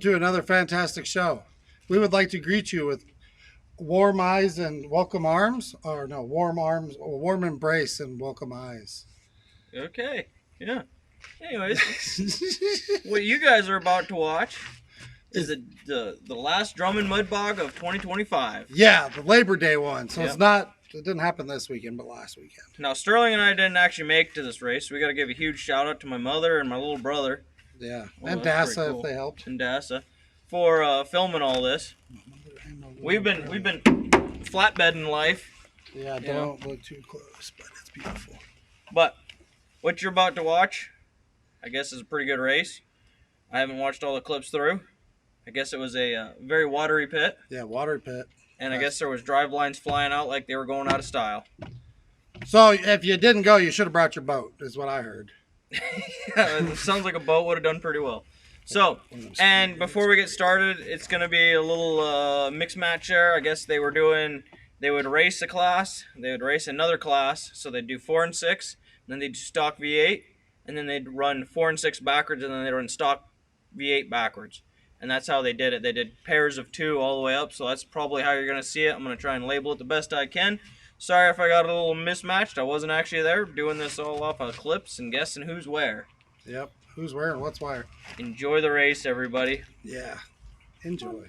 to another fantastic show. We would like to greet you with warm eyes and welcome arms, or no, warm arms, or warm embrace and welcome eyes. Okay, yeah. Anyways, what you guys are about to watch is the last Drummond Mud Bog of 2025. Yeah, the Labor Day one. So Yep. it didn't happen this weekend, but last weekend. Now, Sterling and I didn't actually make it to this race. We got to give a huge shout out to my mother and my little brother. Yeah, Well, and that's Dassa pretty cool. if they helped. And Dassa for filming all this. We've been flatbedding life. Yeah, don't look too close, but it's beautiful. But what you're about to watch, I guess, is a pretty good race. I haven't watched all the clips through. I guess it was a very watery pit. Yeah, water pit. And I guess there was drive lines flying out like they were going out of style. So if you didn't go, you should have brought your boat, is what I heard. Yeah, it sounds like a boat would have done pretty well. So, and before we get started, it's going to be a little mixed match there. I guess they would race a class, they would race another class, so they'd do 4 and 6, and then they'd do stock V8, and then they'd run 4 and 6 backwards, and then they'd run stock V8 backwards. And that's how they did it. They did pairs of 2 all the way up, so that's probably how you're going to see it. I'm going to try and label it the best I can. Sorry if I got a little mismatched. I wasn't actually there, doing this all off of clips and guessing who's where. Yep, who's where and what's where. Enjoy the race, everybody. Yeah, enjoy.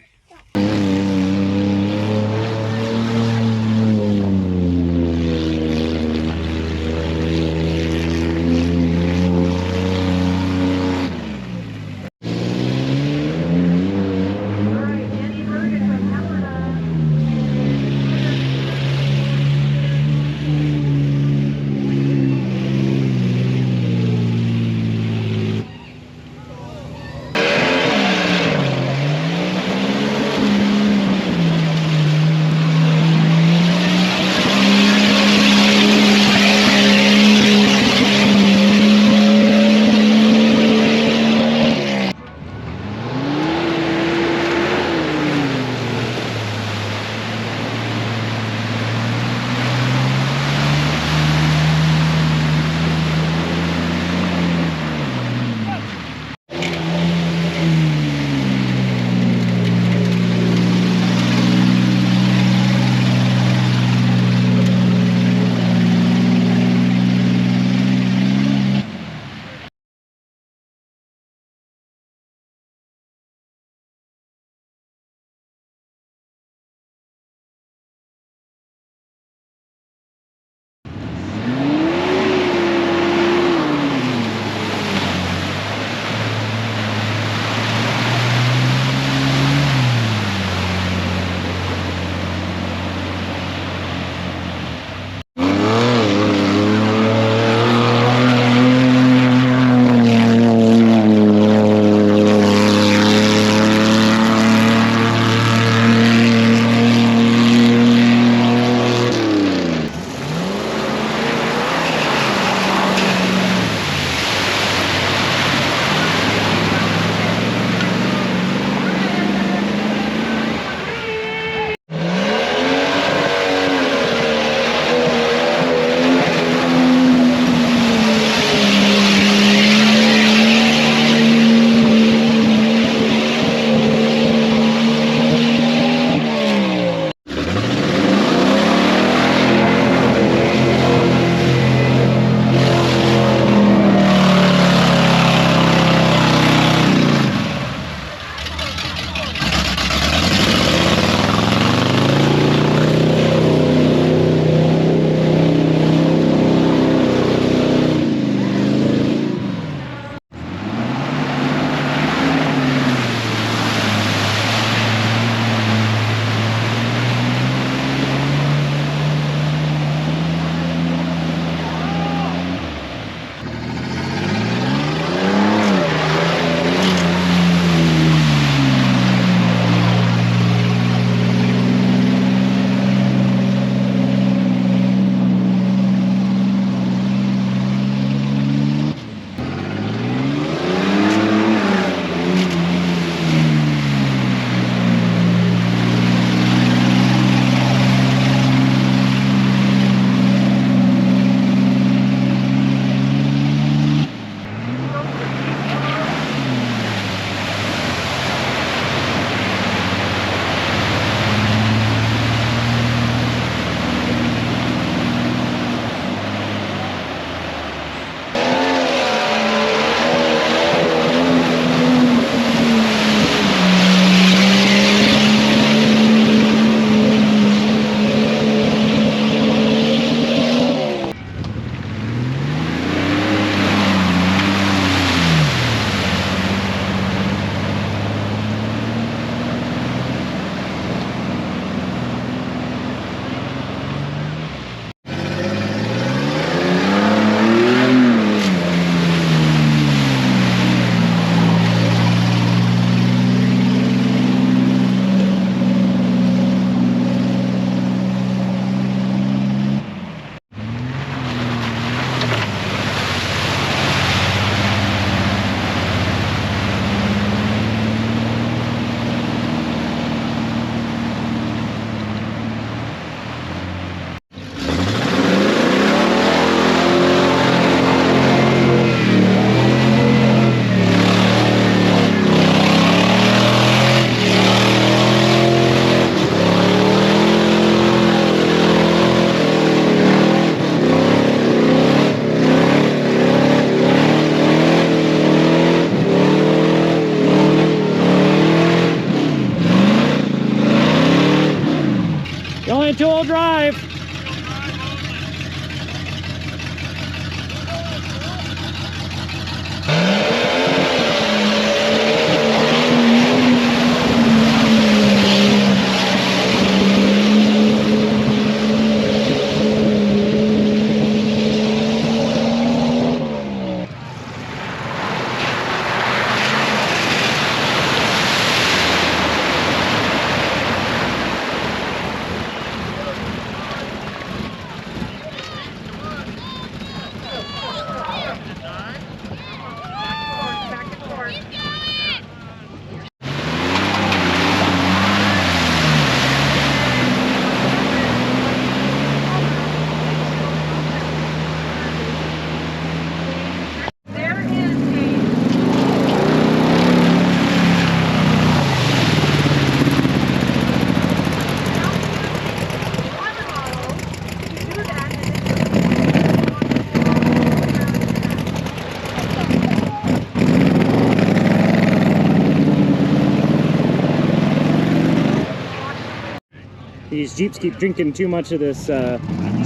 these Jeeps keep drinking too much of this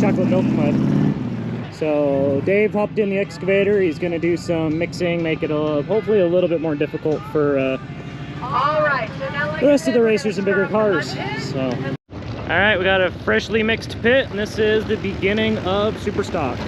chocolate milk mud. So Dave hopped in the excavator. He's going to do some mixing, make it hopefully a little bit more difficult for All right, so now the rest of the racers and bigger cars. So, all right, we got a freshly mixed pit, and this is the beginning of super stock.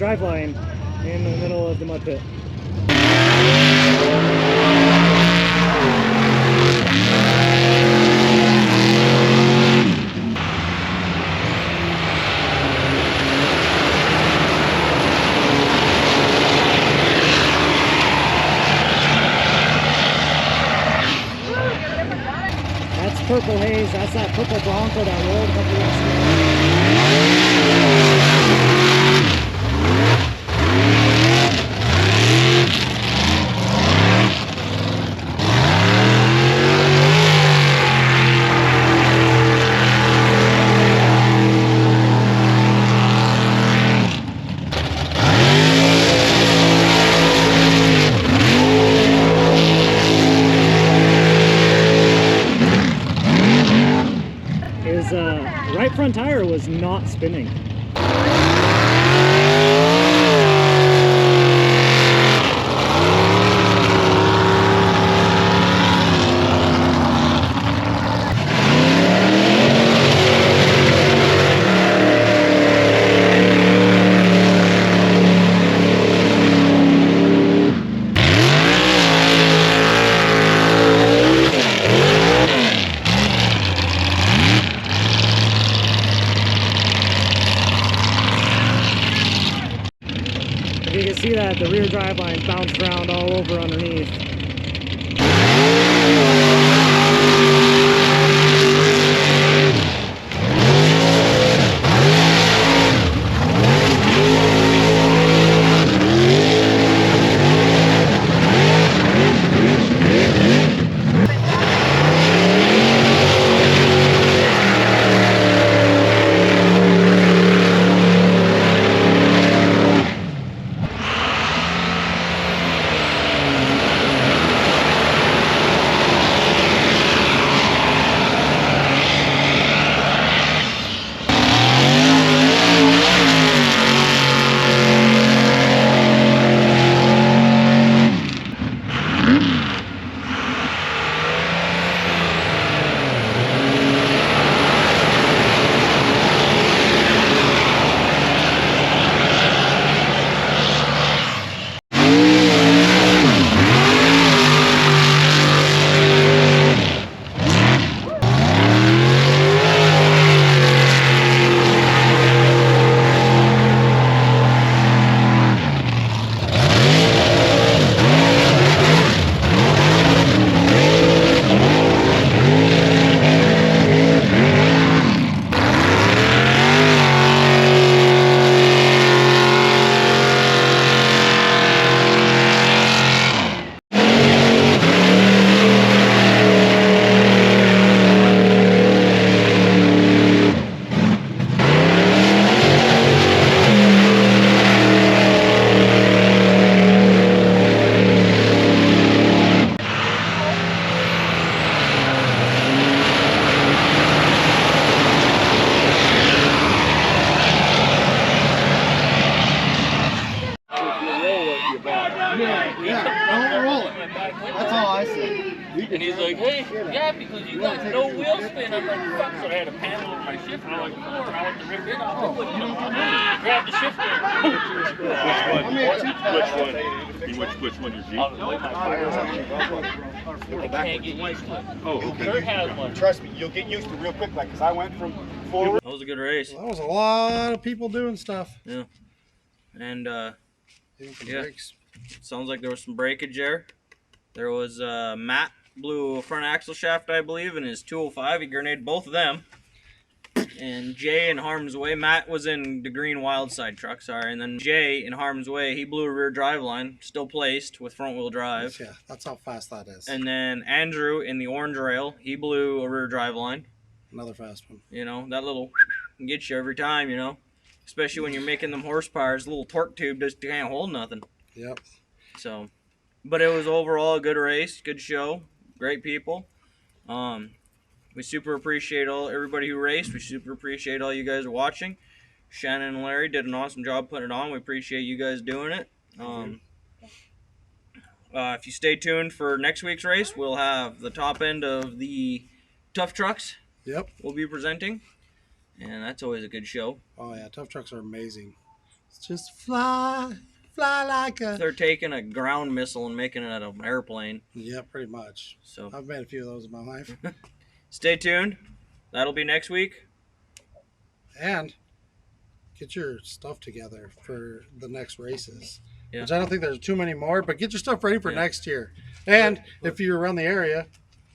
driveline in the middle of the mud pit. That's Purple Haze. That's that purple Bronco that rolled a couple weeks His right front tire was not spinning. You can see that the rear driveline bounced around all over underneath. And he's like, hey, yeah, because you got no wheel spin. I'm like, fuck. So I had a panel in my shifter on the floor, and I had to rip it off. Grab the shifter. Which one is I can't get used to it. Oh, okay. Kurt has one. Trust me, you'll get used to it real quick, like, because I went from forward. That was a good race. That was a lot of people doing stuff. Yeah. And Hitting some Yeah. brakes. sounds like there was some breakage there. There was Matt blew a front axle shaft, I believe, in his 205. He grenaded both of them. And Jay in harm's way. Matt was in the green wild side truck, sorry. And then Jay in harm's way, he blew a rear drive line, still placed with front wheel drive. Yeah, that's how fast that is. And then Andrew in the orange rail, he blew a rear drive line. Another fast one. You know, that little can get you every time, you know. Especially when you're making them horsepowers, little torque tube just can't hold nothing. Yep. So, but it was overall a good race, good show, great people. We super appreciate everybody who raced. We super appreciate all you guys watching. Shannon and Larry did an awesome job putting it on. We appreciate you guys doing it. If you stay tuned for next week's race, we'll have the top end of the tough trucks. Yep. We'll be presenting, and that's always a good show. Oh yeah, tough trucks are amazing. Just fly like a. They're taking a ground missile and making it an airplane. Yeah, pretty much. So I've made a few of those in my life. stay tuned. That'll be next week. And get your stuff together for the next races. Yeah. Which I don't think there's too many more, but get your stuff ready for next year. And if you're around the area,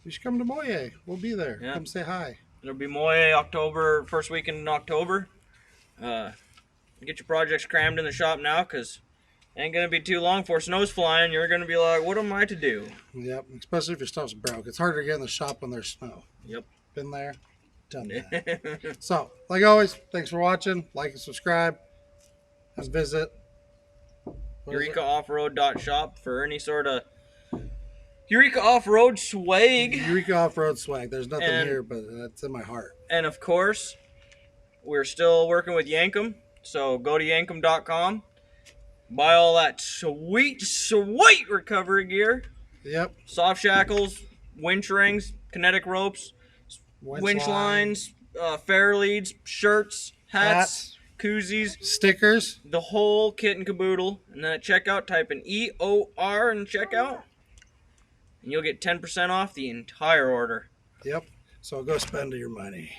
you should come to Moye. We'll be there. Yeah. Come say hi. There'll be Moye October, first weekend in October. Get your projects crammed in the shop now, because it ain't going to be too long before snow's flying. You're going to be like, what am I to do? Yep, especially if your stuff's broke. It's harder to get in the shop when there's snow. Yep. Been there, done that. So, like always, thanks for watching. Like and subscribe. Let's visit EurekaOffroad.shop for any sort of Eureka Off-Road swag. Eureka Off-Road swag. There's nothing And- here, but that's in my heart. And of course, we're still working with Yankum. So go to yankum.com. Buy all that sweet recovery gear. Yep. Soft shackles, winch rings, kinetic ropes, winch lines, fair leads, shirts, hats, koozies, stickers, the whole kit and caboodle. And then at checkout, type in EOR in checkout, and you'll get 10% off the entire order. Yep. So go spend your money.